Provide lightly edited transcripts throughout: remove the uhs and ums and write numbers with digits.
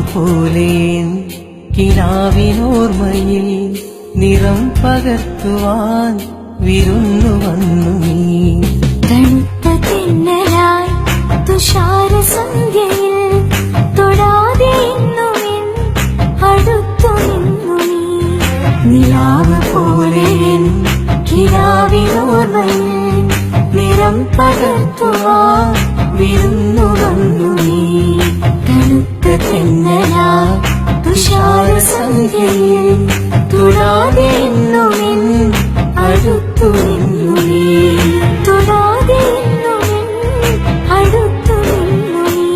പോലെ കിനാവിനോർമ്മയിൽ നിറം പകർത്തുവാൻ വിരുന്നു വന്നു നീ. തണുത്ത തെന്നലായി തുഷാരസന്ധ്യയിൽ തൊടാതെ എന്നുമെൻ അടുത്തു നിന്നു നീ. നിലാവ് പോലെ കിനാവിനോർമ്മയിൽ നിറം പകർത്തുവാൻ വിരുന്നു വന്നു നീ. തണുത്ത തെന്നലായി തുഷാരസന്ധ്യയിൽ തൊടാതെ എന്നുമെൻ അടുത്തു നിന്നു നീ. തൊടാതെ എന്നുമെൻ അടുത്തു നിന്നു നീ.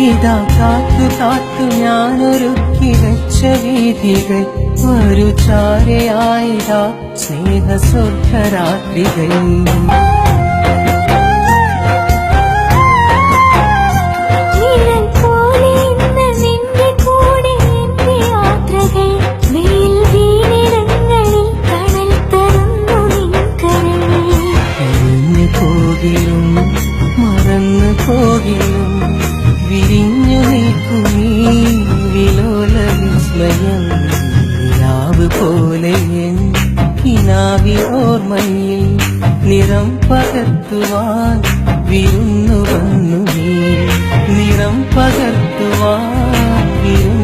ഇതാ കാത്തു കാത്തു ഞാനൊരുക്കി വെച്ച വീഥികൾ ഒരു ചാരയായിതാ സ്നേഹസ്വർഗരാത്രികൾ. നിഴൽ പോലെ ഇന്ന് നിന്റെ കൂടെ എന്റെ യാത്രകൾ. വെയിൽ വീണിടങ്ങളിൽ തണൽ തരുന്നു നിൻ കരങ്ങൾ. കഴിഞ്ഞു പോകിലും മറന്നു പോകിലും വിരിഞ്ഞു നിൽക്കുമീ വിലോല വിസ്മയം. നിലാവ് പോലെ കിനാവി ഓർമ്മയിൽ നിറം പകർത്തുവാൻ വിരുന്നു വന്നു നീ. നിറം പകർത്തുവാൻ വിരുന്നു